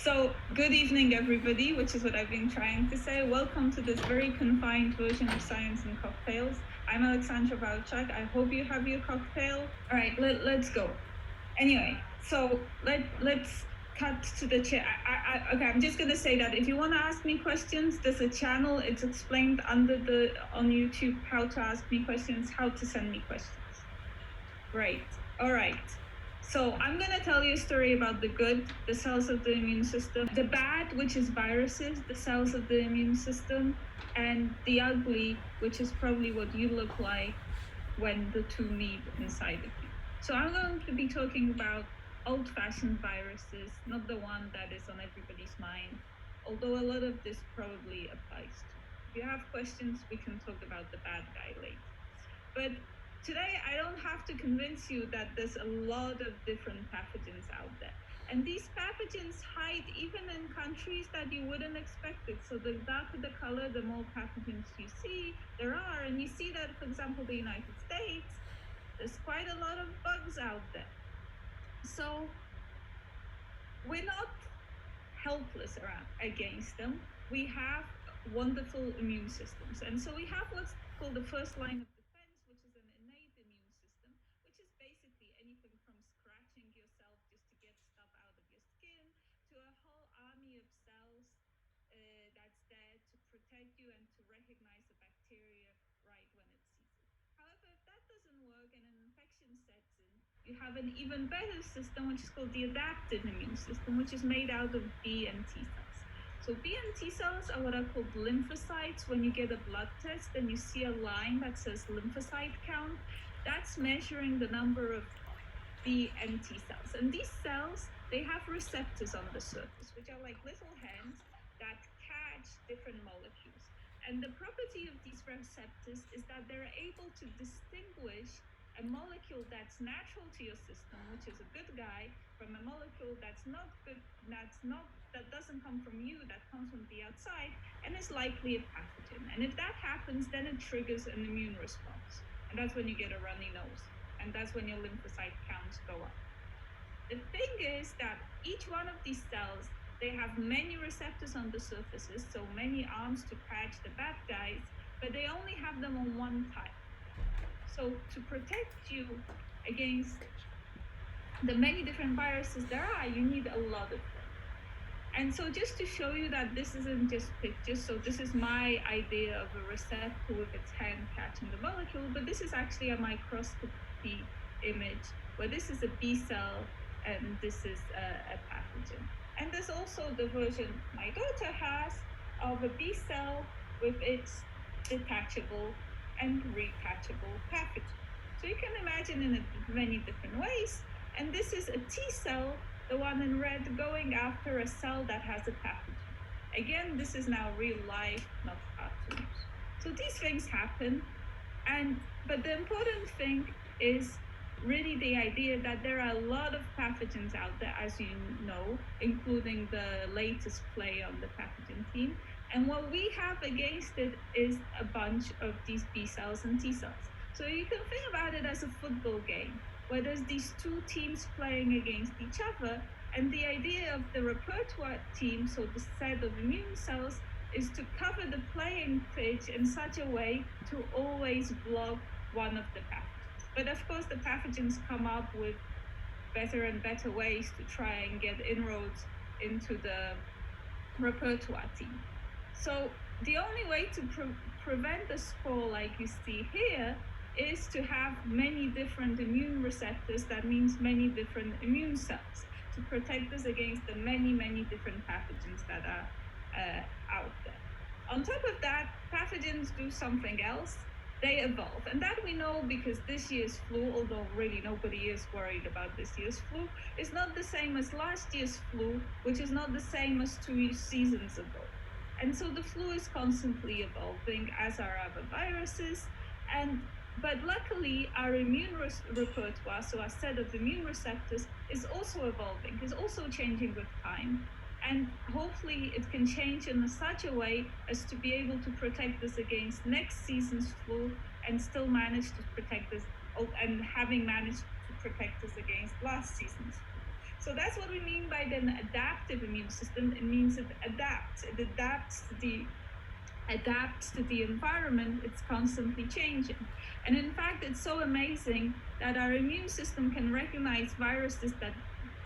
So, good evening, everybody, which is what I've been trying to say. Welcome to this very confined version of Science and Cocktails. I'm Aleksandra Walczak. I hope you have your cocktail. All right, let's go. Anyway, so let's cut to the chat. Okay, I'm just going to say that if you want to ask me questions, there's a channel. It's explained on YouTube how to ask me questions, how to send me questions. Great. All right. So I'm going to tell you a story about the good, the cells of the immune system, the bad, which is viruses, the cells of the immune system, and the ugly, which is probably what you look like when the two meet inside of you. So I'm going to be talking about old-fashioned viruses, not the one that is on everybody's mind, although a lot of this probably applies to. If you have questions, we can talk about the bad guy later. But today, I don't have to convince you that there's a lot of different pathogens out there. And these pathogens hide even in countries that you wouldn't expect it. So the darker the color, the more pathogens you see there are. And you see that, for example, the United States, there's quite a lot of bugs out there. So we're not helpless against them. We have wonderful immune systems. And so we have what's called the first line of defense, which is an innate immune system, which is basically anything from scratching yourself just to get stuff out of your skin to a whole army of cells that's there to protect you and to recognize a bacteria right when it sees it. However, if that doesn't work and an infection sets in, you have an even better system, which is called the adaptive immune system, which is made out of B and T cells. So B and T cells are what are called lymphocytes. When you get a blood test and you see a line that says lymphocyte count, that's measuring the number of B and T cells. And these cells, they have receptors on the surface, which are like little hands that catch different molecules. And the property of these receptors is that they're able to distinguish a molecule that's natural to your system, which is a good guy, from a molecule that's not good, that doesn't come from you, that comes from the outside, and is likely a pathogen. And if that happens, then it triggers an immune response. And that's when you get a runny nose. And that's when your lymphocyte counts go up. The thing is that each one of these cells, they have many receptors on the surfaces, so many arms to catch the bad guys, but they only have them on one type. So to protect you against the many different viruses there are, you need a lot of them. And so just to show you that this isn't just pictures, so this is my idea of a receptor with its hand catching the molecule, but this is actually a microscopy image where this is a B cell and this is a pathogen. And there's also the version my daughter has of a B cell with its detachable and reattachable pathogen. So you can imagine in many different ways. And this is a T cell, the one in red, going after a cell that has a pathogen. Again, this is now real life, not cartoons. So these things happen. But the important thing is really the idea that there are a lot of pathogens out there, as you know, including the latest play on the pathogen team. And what we have against it is a bunch of these B cells and T cells. So you can think about it as a football game, where there's these two teams playing against each other. And the idea of the repertoire team, so the set of immune cells, is to cover the playing pitch in such a way to always block one of the pathogens. But of course, the pathogens come up with better and better ways to try and get inroads into the repertoire team. So the only way to prevent a spore like you see here is to have many different immune receptors. That means many different immune cells to protect us against the many, many different pathogens that are out there. On top of that, pathogens do something else. They evolve. And that we know because this year's flu, although really nobody is worried about this year's flu, is not the same as last year's flu, which is not the same as 2 seasons ago. And so the flu is constantly evolving, as are other viruses. But luckily, our immune repertoire, so our set of immune receptors, is also evolving, is also changing with time. And hopefully it can change in such a way as to be able to protect us against next season's flu and still manage to protect us, and having managed to protect us against last season's flu. So that's what we mean by an adaptive immune system. It means it adapts. It adapts to the environment. It's constantly changing. And in fact, it's so amazing that our immune system can recognize viruses that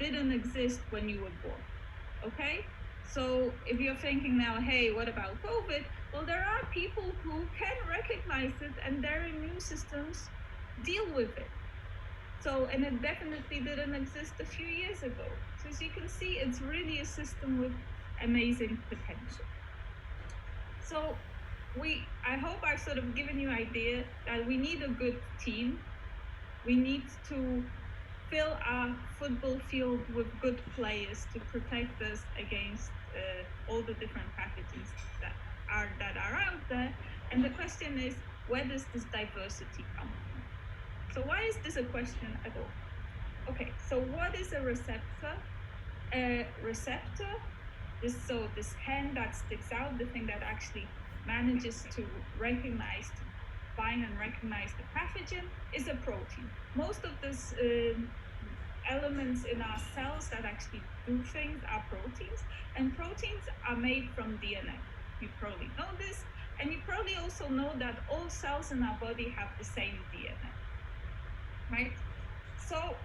didn't exist when you were born. Okay? So if you're thinking now, hey, what about COVID? Well, there are people who can recognize it and their immune systems deal with it. So, and it definitely didn't exist a few years ago. So as you can see, it's really a system with amazing potential. So I hope I've sort of given you an idea that we need a good team. We need to fill our football field with good players to protect us against all the different pathogens that are out there. And the question is, where does this diversity come from? So why is this a question at all? Okay, so what is a receptor? A receptor is this hand that sticks out, the thing that actually manages to find and recognize the pathogen, is a protein. Most of these elements in our cells that actually do things are proteins, and proteins are made from DNA. You probably know this, and you probably also know that all cells in our body have the same DNA, right? So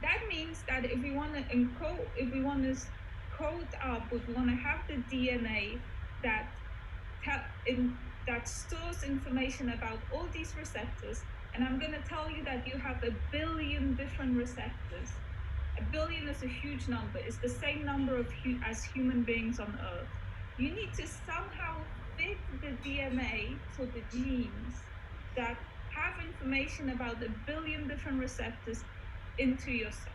that means that if we want to code up, if we want to have the DNA that stores information about all these receptors, and I'm going to tell you that you have 1 billion different receptors. 1 billion is a huge number. It's the same number as human beings on Earth. You need to somehow fit the DNA, so the genes that have information about 1 billion different receptors into your cells.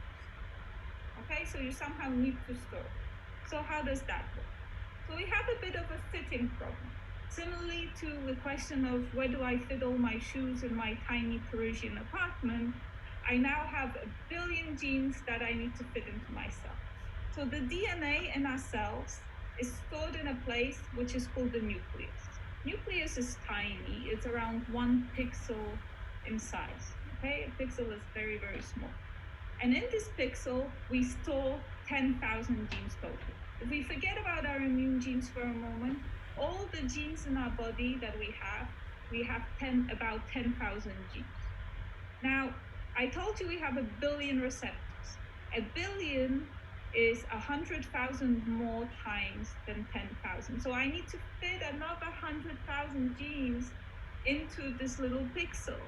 Okay, so you somehow need to store. So how does that work? So we have a bit of a fitting problem. Similarly to the question of where do I fit all my shoes in my tiny Parisian apartment, I now have 1 billion genes that I need to fit into my cell. So the DNA in our cells is stored in a place which is called the nucleus. Nucleus is tiny, it's around 1 pixel in size. Okay, a pixel is very, very small. And in this pixel, we store 10,000 genes total. If we forget about our immune genes for a moment, all the genes in our body that we have about 10,000 genes. Now, I told you we have 1 billion receptors. 1 billion is 100,000 more times than 10,000. So I need to fit another 100,000 genes into this little pixel.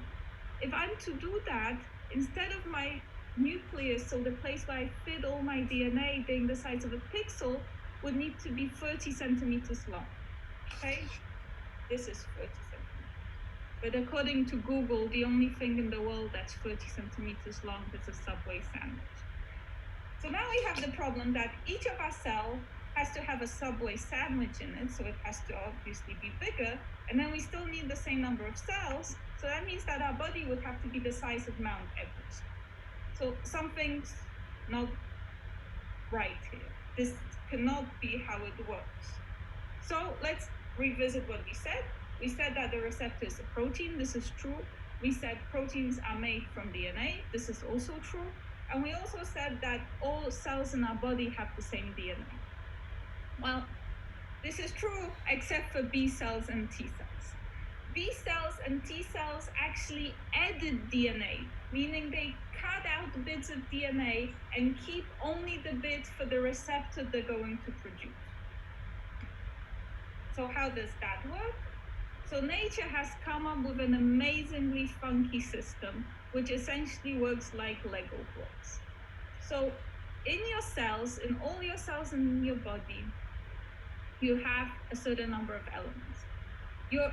If I'm to do that, instead of my nucleus, so the place where I fit all my DNA being the size of a pixel, would need to be 30 centimeters long. Okay, this is 30 centimeters. But according to Google, the only thing in the world that's 30 centimeters long is a Subway sandwich. So now we have the problem that each of our cells has to have a Subway sandwich in it, so it has to obviously be bigger, and then we still need the same number of cells, so that means that our body would have to be the size of Mount Everest. So something's not right here. This cannot be how it works. So let's revisit what we said. We said that the receptor is a protein. This is true. We said proteins are made from DNA. This is also true. And we also said that all cells in our body have the same DNA. Well, this is true except for B cells and T cells. B cells and T cells actually edit DNA, meaning they cut out bits of DNA and keep only the bits for the receptor they're going to produce. So how does that work? So nature has come up with an amazingly funky system, which essentially works like Lego blocks. So in your cells, in all your cells in your body, you have a certain number of elements.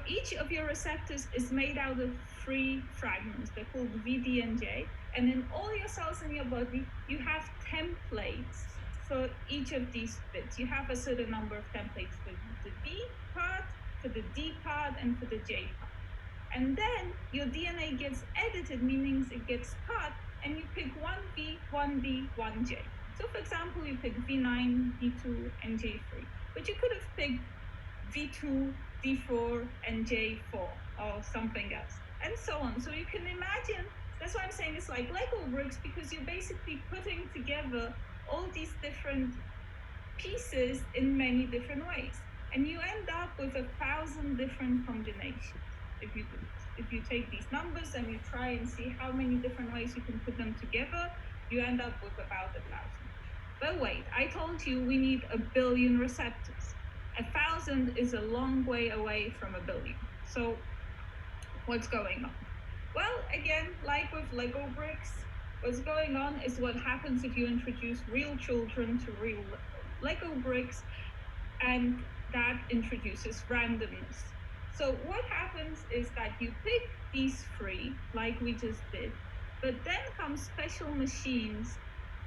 Each of your receptors is made out of 3 fragments. They're called V, D, and J. And in all your cells in your body, you have templates for each of these bits. You have a certain number of templates for the V part, for the D part, and for the J part. And then your DNA gets edited, meaning it gets cut, and you pick 1 V, 1 D, 1 J. So for example, you pick V9, D2, and J3. But you could have picked V2, D4, and J4, or something else. and so on. So you can imagine, that's why I'm saying it's like Lego bricks, because you're basically putting together all these different pieces in many different ways. And you end up with 1,000 different combinations if you do this. If you take these numbers and you try and see how many different ways you can put them together, you end up with about 1,000. But wait, I told you we need 1 billion receptors. 1,000 is a long way away from 1 billion. So what's going on? Well, again, like with Lego bricks, what's going on is what happens if you introduce real children to real Lego bricks, and that introduces randomness. So what happens is that you pick these 3, like we just did, but then come special machines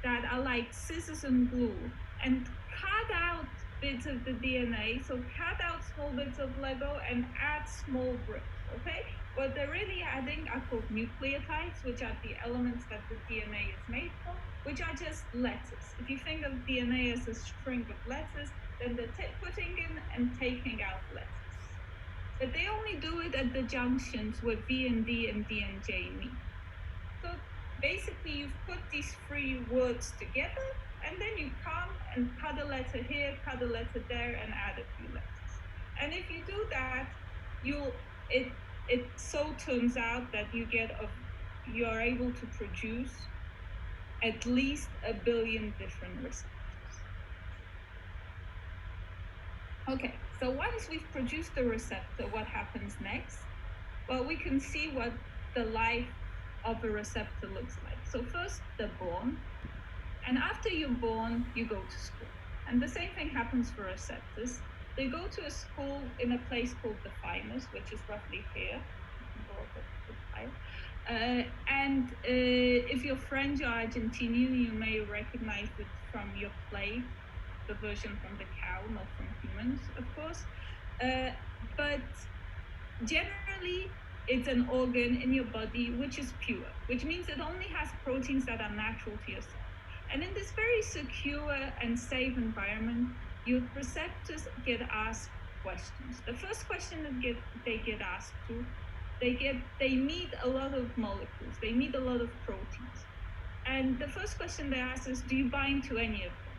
that are like scissors and glue and cut out bits of the DNA, so cut out small bits of Lego and add small bricks, okay? What they're really adding are called nucleotides, which are the elements that the DNA is made from, which are just letters. If you think of DNA as a string of letters, then they're putting in and taking out letters. But they only do it at the junctions where V and D and D and J meet. So basically you've put these 3 words together, and then you come and cut a letter here, cut a letter there, and add a few letters. And if you do that, it so turns out that you're able to produce at least 1 billion different receptors. Okay, so once we've produced the receptor, what happens next? Well, we can see what the life of a receptor looks like. So first, they're born, and after you're born, you go to school. And the same thing happens for receptors. They go to a school in a place called the thymus, which is roughly here. And if you're French or Argentinian, you may recognize it from your plate, the version from the cow, not from humans, of course. But generally, it's an organ in your body which is pure, which means it only has proteins that are natural to your cell. And in this very secure and safe environment, your receptors get asked questions. The first question that they get asked to, they meet a lot of molecules, they meet a lot of proteins. And the first question they ask is, do you bind to any of them?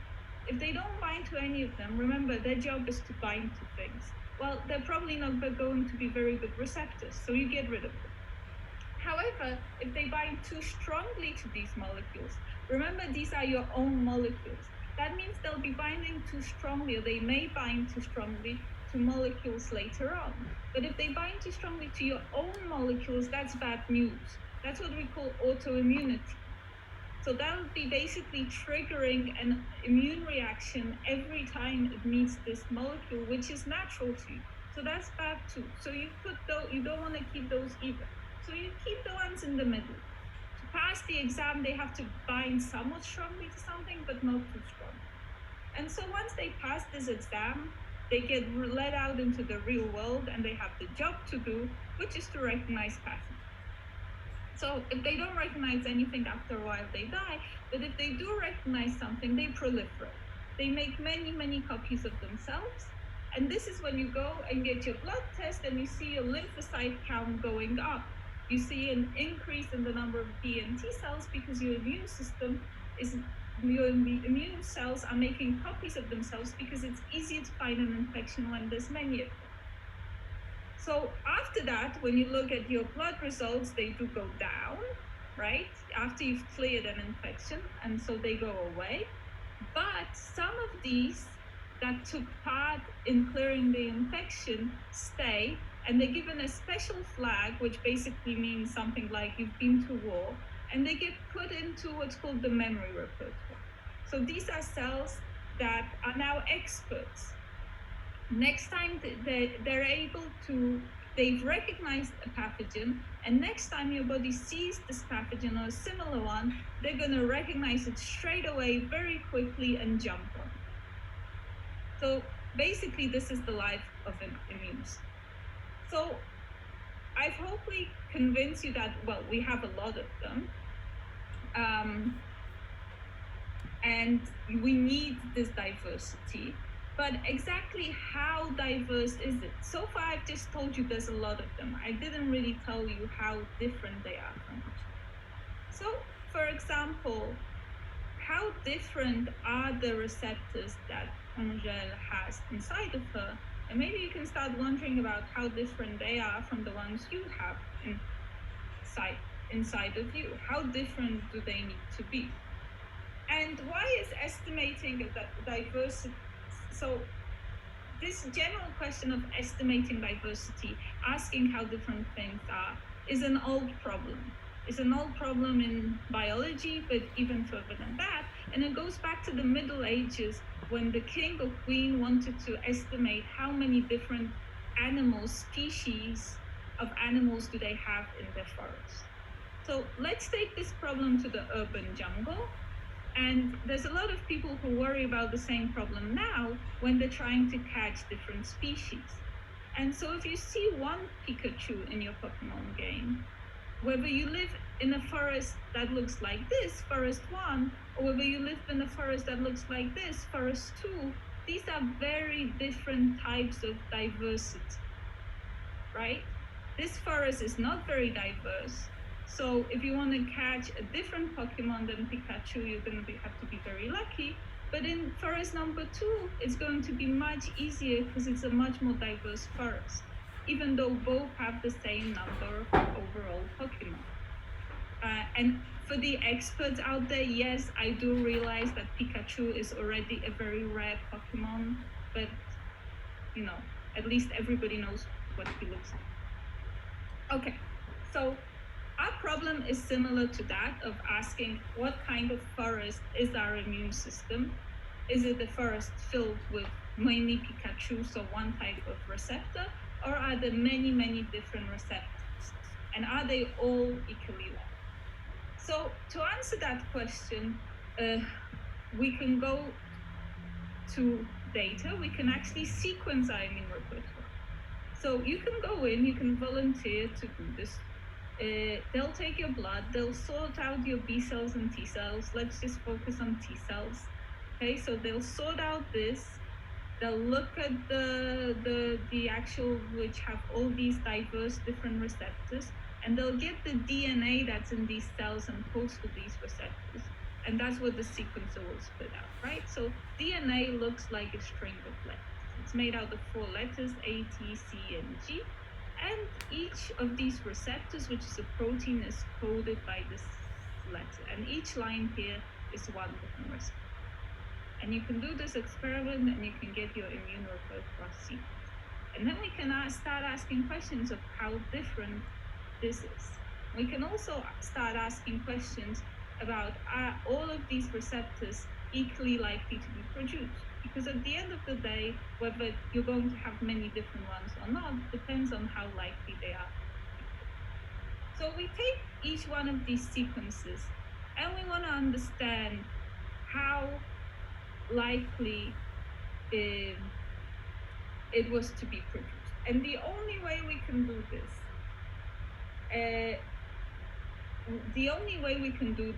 If they don't bind to any of them, remember, their job is to bind to things. Well, they're probably not going to be very good receptors, so you get rid of them. However, if they bind too strongly to these molecules, remember, these are your own molecules. That means they'll be binding too strongly, or they may bind too strongly to molecules later on. But if they bind too strongly to your own molecules, that's bad news. That's what we call autoimmunity. So that would be basically triggering an immune reaction every time it meets this molecule, which is natural to you. So that's bad too. So you don't want to keep those either. So you keep the ones in the middle. To pass the exam, they have to bind somewhat strongly to something, but not too strong. And so once they pass this exam, they get let out into the real world, and they have the job to do, which is to recognize patterns. So if they don't recognize anything, after a while they die. But if they do recognize something, they proliferate. They make many, many copies of themselves. And this is when you go and get your blood test and you see your lymphocyte count going up. You see an increase in the number of B and T cells because your immune cells are making copies of themselves because it's easier to find an infection when there's many of them. So after that, when you look at your blood results, they do go down, right? After you've cleared an infection, and so they go away. But some of these that took part in clearing the infection stay, and they're given a special flag, which basically means something like you've been to war, and they get put into what's called the memory repertoire. So these are cells that are now experts. Next time they've recognized a pathogen, and next time your body sees this pathogen or a similar one, they're going to recognize it straight away, very quickly, and jump on it. So basically, this is the life of an immune system. So I've hopefully convinced you that, well, we have a lot of them, and we need this diversity. But exactly how diverse is it? So far, I've just told you there's a lot of them. I didn't really tell you how different they are from each other. So, for example, how different are the receptors that Angèle has inside of her? And maybe you can start wondering about how different they are from the ones you have inside of you. How different do they need to be? And why is estimating diversity? So this general question of estimating diversity, asking how different things are, is an old problem. It's an old problem in biology, but even further than that. And it goes back to the Middle Ages when the king or queen wanted to estimate how many different species of animals do they have in their forest. So let's take this problem to the urban jungle. And there's a lot of people who worry about the same problem now when they're trying to catch different species. And so if you see one Pikachu in your Pokemon game, whether you live in a forest that looks like this, Forest 1, or whether you live in a forest that looks like this, Forest 2, these are very different types of diversity, right? This forest is not very diverse. So if you want to catch a different Pokemon than Pikachu, you're going to have to be very lucky. But in forest number 2, it's going to be much easier because it's a much more diverse forest, even though both have the same number of overall Pokemon. And for the experts out there, yes, I do realize that Pikachu is already a very rare Pokemon, but at least everybody knows what he looks like. Okay, so our problem is similar to that of asking what kind of forest is our immune system? Is it a forest filled with mainly Pikachu, so one type of receptor, or are there many, many different receptors? And are they all equally large? So to answer that question, we can go to data. We can actually sequence our immune repertoire. So you can go in, you can volunteer to do this. They'll take your blood, they'll sort out your B cells and T cells. Let's just focus on T cells. Okay, so they'll sort out this. They'll look at the actual, which have all these diverse different receptors, and they'll get the DNA that's in these cells and post to these receptors. And that's what the sequencer will spit out, right? So DNA looks like a string of letters. It's made out of 4 letters, A, T, C, and G. And each of these receptors, which is a protein, is coded by this letter. And each line here is one different receptor. And you can do this experiment and you can get your immune repertoire sequence. And then we can start asking questions of how different this is. We can also start asking questions about, are all of these receptors equally likely to be produced? Because at the end of the day, whether you're going to have many different ones or not depends on how likely they are. So we take each one of these sequences and we want to understand how likely it was to be produced. And the only way we can do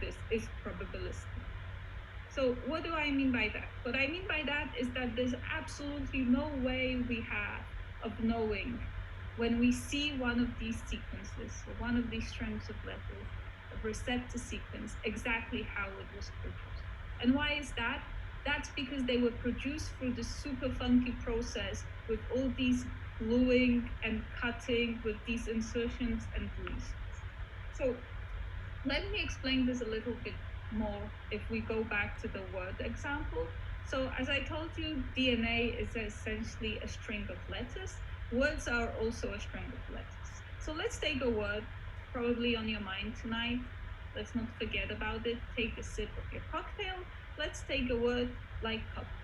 this, is probabilistic. So what do I mean by that? What I mean by that is that there's absolutely no way we have of knowing when we see one of these sequences, or one of these strings of letters, a receptor sequence, exactly how it was produced. And why is that? That's because they were produced through the super funky process with all these gluing and cutting, with these insertions and deletions. So let me explain this a little bit more if we go back to the word example. So as I told you, DNA is essentially a string of letters. Words are also a string of letters. So let's take a word probably on your mind tonight. Let's not forget about it. Take a sip of your cocktail. Let's take a word like cocktails.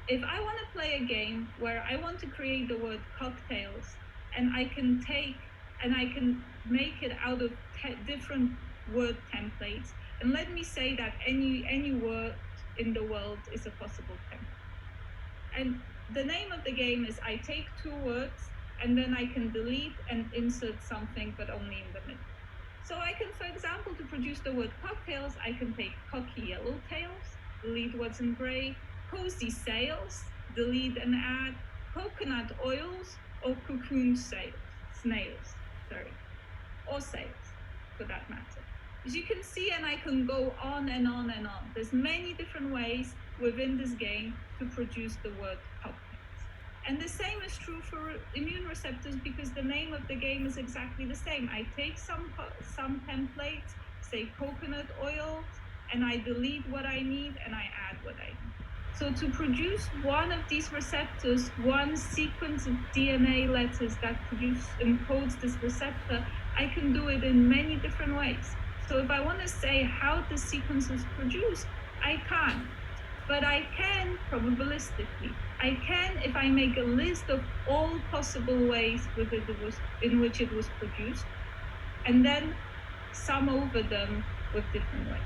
If I want to play a game where I want to create the word cocktails, and I can make it out of different word templates, and let me say that any word in the world is a possible template. And the name of the game is I take 2 words and then I can delete and insert something, but only in the middle. So I can, for example, to produce the word cocktails, I can take cocky yellow tails, delete what's in gray, cozy sails, delete and add coconut oils or cocoon snails, or sales for that matter. As you can see, and I can go on and on and on, there's many different ways within this game to produce the word cocktails. And the same is true for immune receptors, because the name of the game is exactly the same. I take some templates, say coconut oil, and I delete what I need and I add what I need. So to produce one of these receptors, one sequence of DNA letters that encodes this receptor, I can do it in many different ways. So if I want to say how the sequence is produced, I can't. But I can probabilistically. I can if I make a list of all possible ways in which it was produced, and then sum over them with different ways.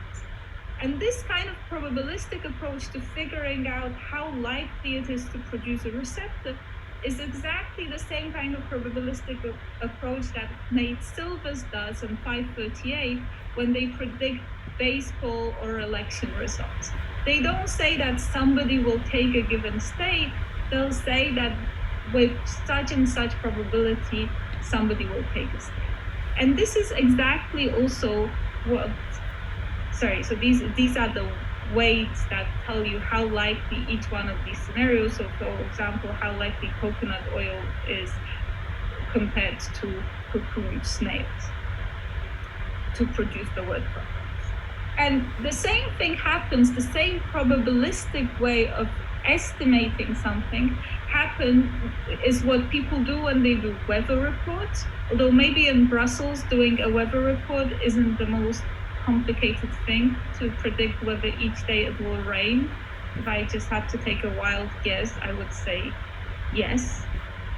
And this kind of probabilistic approach to figuring out how likely it is to produce a receptor is exactly the same kind of probabilistic approach that Nate Silvers does on 538 when they predict baseball or election results. They don't say that somebody will take a given state, they'll say that with such and such probability, somebody will take a state. And this is exactly also so these are the weights that tell you how likely each one of these scenarios, so for example, how likely coconut oil is compared to cocoon snails to produce the word cocktails. And the same thing happens, the same probabilistic way of estimating something is what people do when they do weather reports, although maybe in Brussels doing a weather report isn't the most complicated thing to predict whether each day it will rain. If I just had to take a wild guess, I would say yes.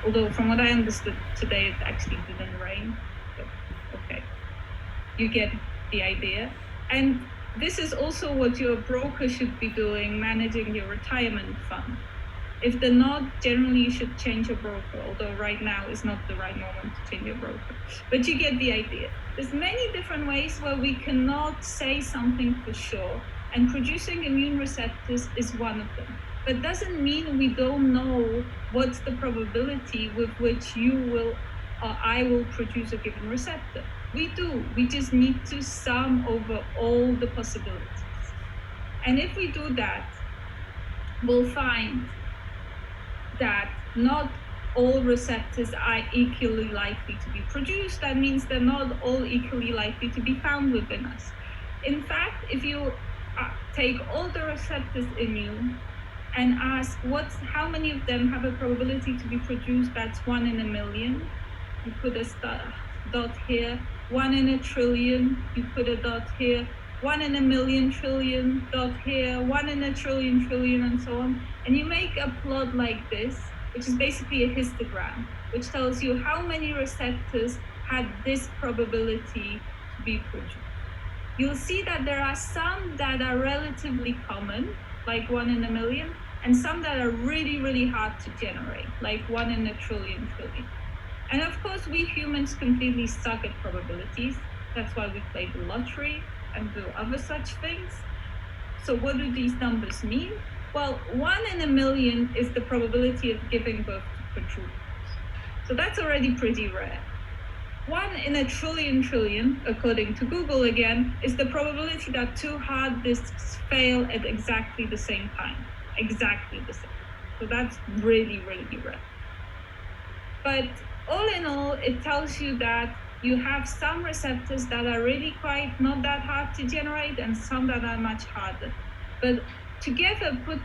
Although from what I understood today, it actually didn't rain. But okay, you get the idea. And this is also what your broker should be doing, managing your retirement fund. If they're not, generally you should change your broker, although right now is not the right moment to change your broker. But you get the idea. There's many different ways where we cannot say something for sure, and producing immune receptors is one of them. But doesn't mean we don't know what's the probability with which you will or I will produce a given receptor. We do. We just need to sum over all the possibilities. And if we do that, we'll find that not all receptors are equally likely to be produced. That means they're not all equally likely to be found within us. In fact, if you take all the receptors in you and ask how many of them have a probability to be produced, that's 1 in a million. You put a dot here. 1 in a trillion, you put a dot here. 1 in a million trillion, dot here. 1 in a trillion trillion, and so on. And you make a plot like this, which is basically a histogram, which tells you how many receptors had this probability to be produced. You'll see that there are some that are relatively common, like 1 in a million, and some that are really, really hard to generate, like 1 in a trillion trillion. And of course, we humans completely suck at probabilities. That's why we play the lottery and do other such things. So what do these numbers mean? Well, 1 in a million is the probability of giving birth to quadruplets. So that's already pretty rare. 1 in a trillion trillion, according to Google again, is the probability that 2 hard disks fail at exactly the same time. Exactly the same. So that's really, really rare. But all in all, it tells you that you have some receptors that are really quite not that hard to generate and some that are much harder. But together, put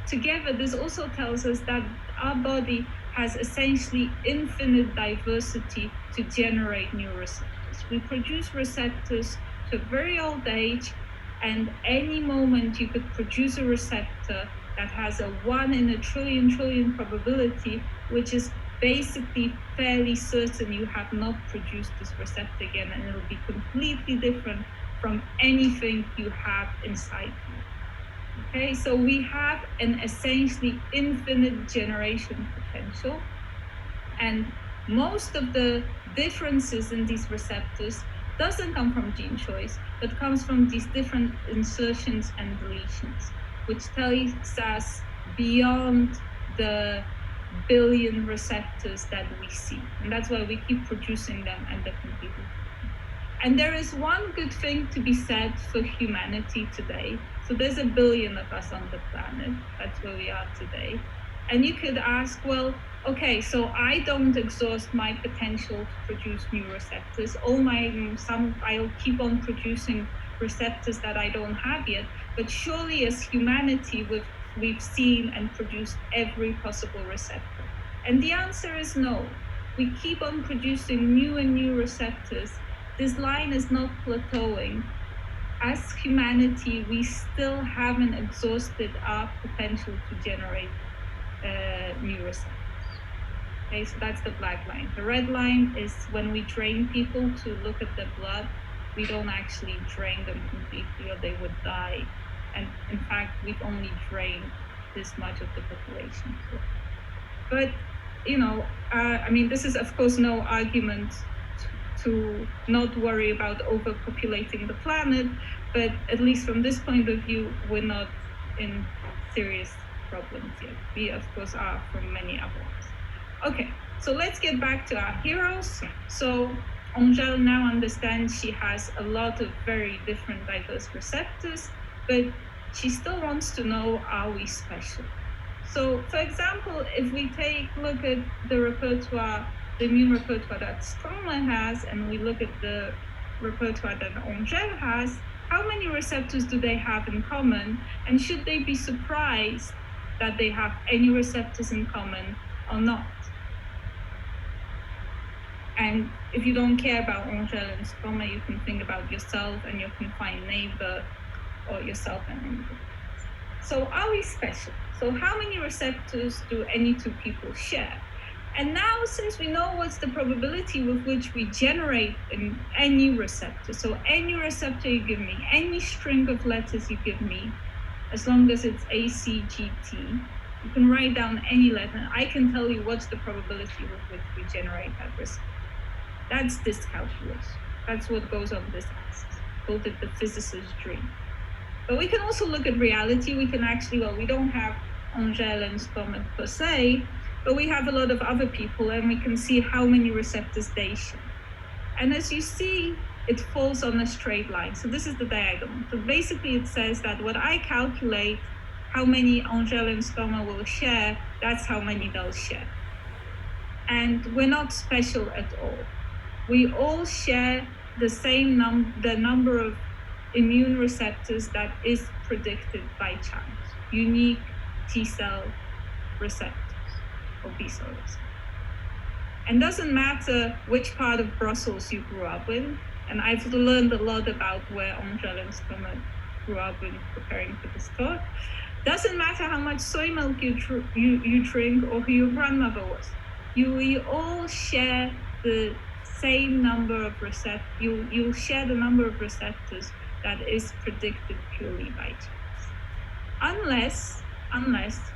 together, this also tells us that our body has essentially infinite diversity to generate new receptors. We produce receptors to a very old age, and any moment you could produce a receptor that has a 1 in a trillion trillion probability, which is basically fairly certain you have not produced this receptor again, and it'll be completely different from anything you have inside you. Okay, so we have an essentially infinite generation potential, and most of the differences in these receptors doesn't come from gene choice, but comes from these different insertions and deletions, which tells us beyond the billion receptors that we see. And that's why we keep producing them and they're completely. And there is one good thing to be said for humanity today. So there's a billion of us on the planet. That's where we are today. And you could ask, well, okay, so I don't exhaust my potential to produce new receptors. I'll keep on producing receptors that I don't have yet. But surely as humanity, we've seen and produced every possible receptor. And the answer is no. We keep on producing new and new receptors. This line is not plateauing. As humanity, we still haven't exhausted our potential to generate new receptors. Okay, so that's the black line. The red line is when we train people to look at the blood, we don't actually drain them completely or they would die. And in fact, we've only drained this much of the population. But, I mean, this is of course no argument to not worry about overpopulating the planet, but at least from this point of view, we're not in serious problems yet. We of course are from many others. Okay, so let's get back to our heroes. So Angèle now understands she has a lot of very different diverse receptors, but she still wants to know, are we special? So for example, if we look at the repertoire, the immune repertoire that Stroma has, and we look at the repertoire that Angèle has, how many receptors do they have in common? And should they be surprised that they have any receptors in common or not? And if you don't care about Angèle and Stroma, you can think about yourself and your confined neighbor, or yourself and anybody. So are we special? So how many receptors do any two people share? And now, since we know what's the probability with which we generate in any receptor, so any receptor you give me, any string of letters you give me, as long as it's A, C, G, T, you can write down any letter. I can tell you what's the probability with which we generate that receptor. That's this calculus. That's what goes on this axis. Called it the physicist's dream. But we can also look at reality. We can actually, we don't have Angèle and Stroma per se, but we have a lot of other people and we can see how many receptors they share. And as you see, it falls on a straight line. So this is the diagonal. So basically it says that what I calculate, how many Angèle and Stroma will share, that's how many they'll share. And we're not special at all. We all share the same the number of immune receptors that is predicted by chance, unique T-cell receptors or B-cell receptors. And doesn't matter which part of Brussels you grew up in, and I've learned a lot about where Angèle and Stroma grew up in preparing for this talk. Doesn't matter how much soy milk you drink or who your grandmother was. You all share the same number of receptors. You'll share the number of receptors that is predicted purely by chance, unless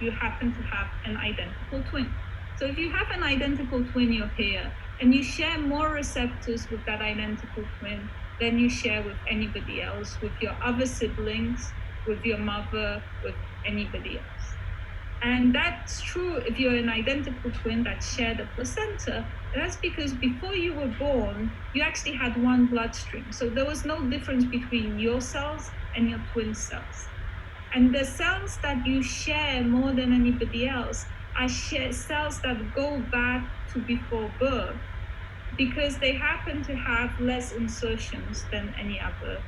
you happen to have an identical twin. So if you have an identical twin, you're here, and you share more receptors with that identical twin than you share with anybody else, with your other siblings, with your mother, with anybody else. And that's true if you're an identical twin that share the placenta. That's because before you were born, you actually had one bloodstream. So there was no difference between your cells and your twin cells. And the cells that you share more than anybody else are cells that go back to before birth because they happen to have less insertions than any other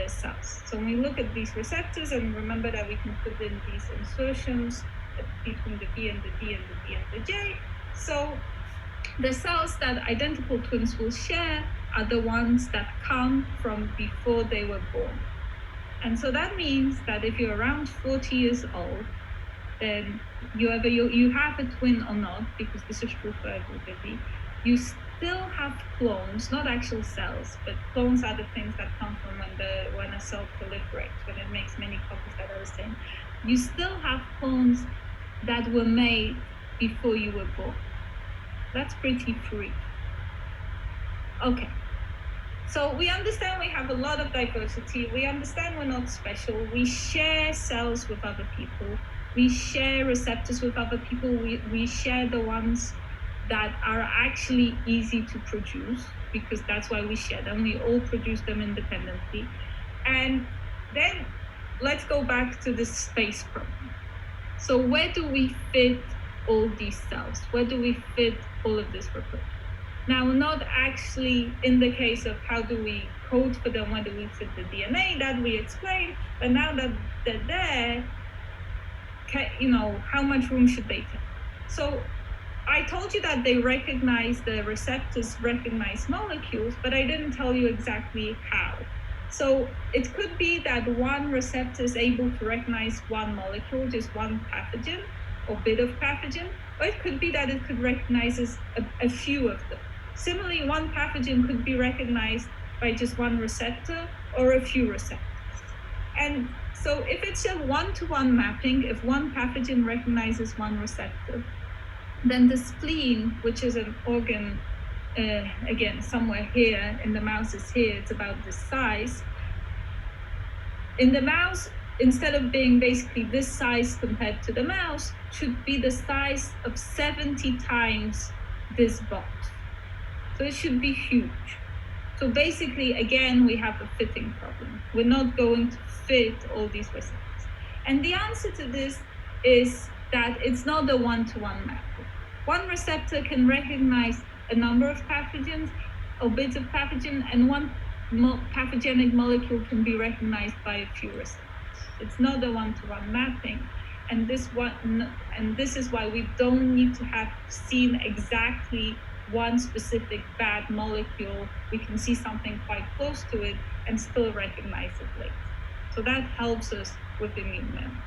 cells. So when we look at these receptors, and remember that we can put in these insertions between the V and the D and the D and the J. So the cells that identical twins will share are the ones that come from before they were born. And so that means that if you're around 40 years old, then you have a twin or not, because this is true for everybody, you still have clones, not actual cells, but clones are the things that come from when a cell proliferates, when it makes many copies that are the same. You still have clones that were made before you were born. That's pretty freaky. Okay. So we understand we have a lot of diversity. We understand we're not special. We share cells with other people. we share receptors with other people. We share the ones that are actually easy to produce, because that's why we share them. We all produce them independently. And then let's go back to the space problem. So where do we fit all these cells? Where do we fit all of this repertoire? Now, not actually in the case of how do we code for them, where do we fit the DNA, that we explained, but now that they're there, how much room should they take? So I told you that they recognize, the receptors recognize molecules, but I didn't tell you exactly how. So it could be that one receptor is able to recognize one molecule, just one pathogen or bit of pathogen, or it could be that it could recognize a few of them. Similarly, one pathogen could be recognized by just one receptor or a few receptors. And so if it's a one-to-one mapping, if one pathogen recognizes one receptor, then the spleen, which is an organ, again, somewhere here, in the mouse is here, it's about this size. In the mouse, instead of being basically this size compared to the mouse, should be the size of 70 times this box. So it should be huge. So basically, again, we have a fitting problem. We're not going to fit all these receptors. And the answer to this is that it's not a one-to-one mapping. One receptor can recognize a number of pathogens or bits of pathogen, and one pathogenic molecule can be recognized by a few receptors. It's not a one-to-one mapping. And this is why we don't need to have seen exactly one specific bad molecule. We can see something quite close to it and still recognize it later. So that helps us with immune memory.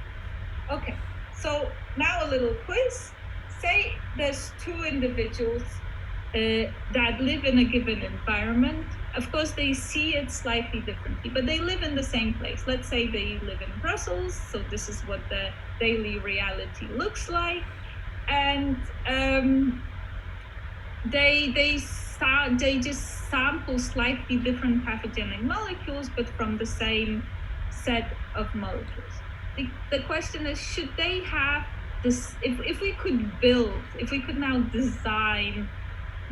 Okay, so now a little quiz. Say there's two individuals that live in a given environment. Of course, they see it slightly differently, but they live in the same place. Let's say they live in Brussels, so this is what the daily reality looks like. And they just sample slightly different pathogenic molecules, but from the same set of molecules. The question is, should they have this, if we could now design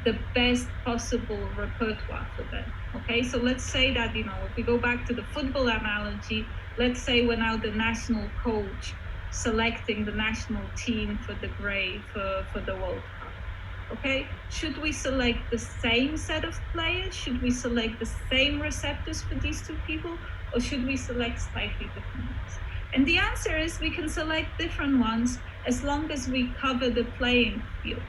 the best possible repertoire for them. Okay, so let's say that, if we go back to the football analogy, let's say we're now the national coach selecting the national team for the World Cup. Okay, should we select the same set of players? Should we select the same receptors for these two people? Or should we select slightly different ones? And the answer is we can select different ones as long as we cover the playing field.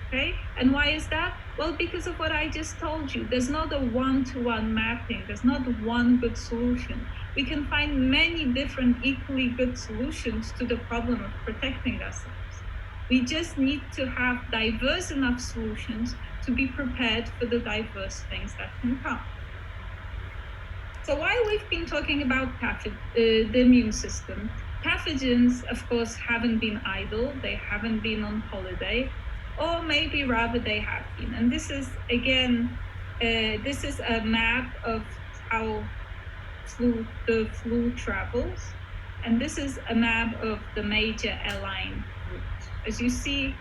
Okay, and why is that? Well, because of what I just told you. There's not a one-to-one mapping. There's not one good solution. We can find many different equally good solutions to the problem of protecting ourselves. We just need to have diverse enough solutions to be prepared for the diverse things that can come. So while we've been talking about the immune system, pathogens, of course, haven't been idle. They haven't been on holiday. Or maybe rather they have been. And this is, again, this is a map of how the flu travels. And this is a map of the major airline routes. As you see,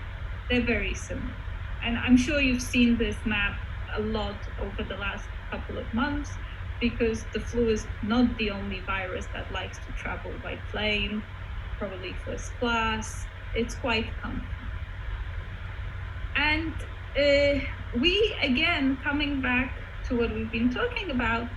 they're very similar. And I'm sure you've seen this map a lot over the last couple of months, because the flu is not the only virus that likes to travel by plane, probably first class. It's quite common. And we, again, coming back to what we've been talking about,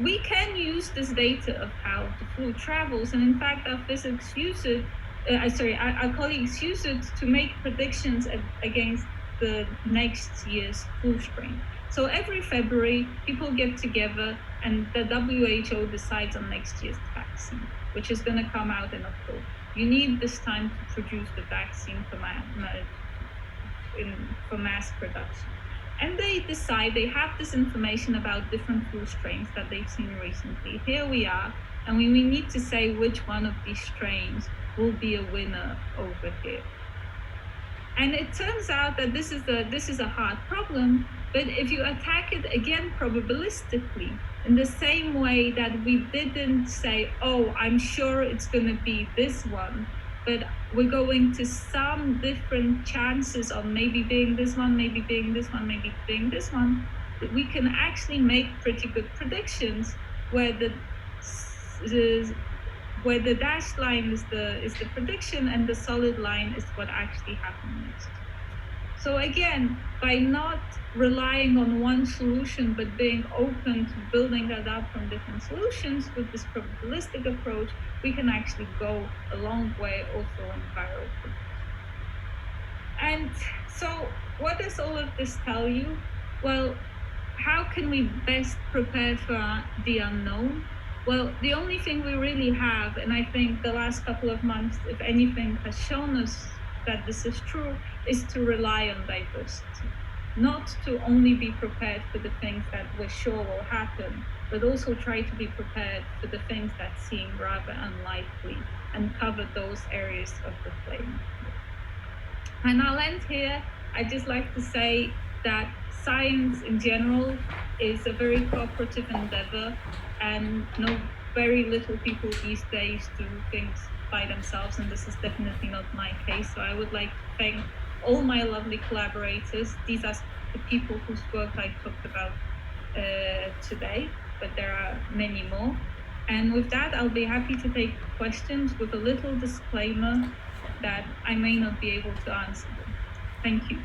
we can use this data of how the flu travels. And in fact, our physics use it, our colleagues use it to make predictions against the next year's flu strain. So every February, people get together and the WHO decides on next year's vaccine, which is going to come out in October. You need this time to produce the vaccine for mass production. And they decide, they have this information about different flu strains that they've seen recently. Here we are, and we need to say which one of these strains will be a winner over here. And it turns out that this is a hard problem, but if you attack it again probabilistically, in the same way that we didn't say, oh, I'm sure it's going to be this one, but we're going to some different chances on maybe being this one, maybe being this one, maybe being this one, that we can actually make pretty good predictions where the dashed line is the prediction and the solid line is what actually happened next. So again, by not relying on one solution, but being open to building that up from different solutions with this probabilistic approach, we can actually go a long way also in viral prediction. And so what does all of this tell you? Well, how can we best prepare for the unknown? Well, the only thing we really have, and I think the last couple of months, if anything, has shown us that this is true, is to rely on diversity. Not to only be prepared for the things that we're sure will happen, but also try to be prepared for the things that seem rather unlikely and cover those areas of the playing field. And I'll end here. I'd just like to say that science in general is a very cooperative endeavor, and very little people these days do things by themselves, and this is definitely not my case. So I would like to thank all my lovely collaborators. These are the people whose work I talked about today, but there are many more. And with that, I'll be happy to take questions with a little disclaimer that I may not be able to answer them. Thank you.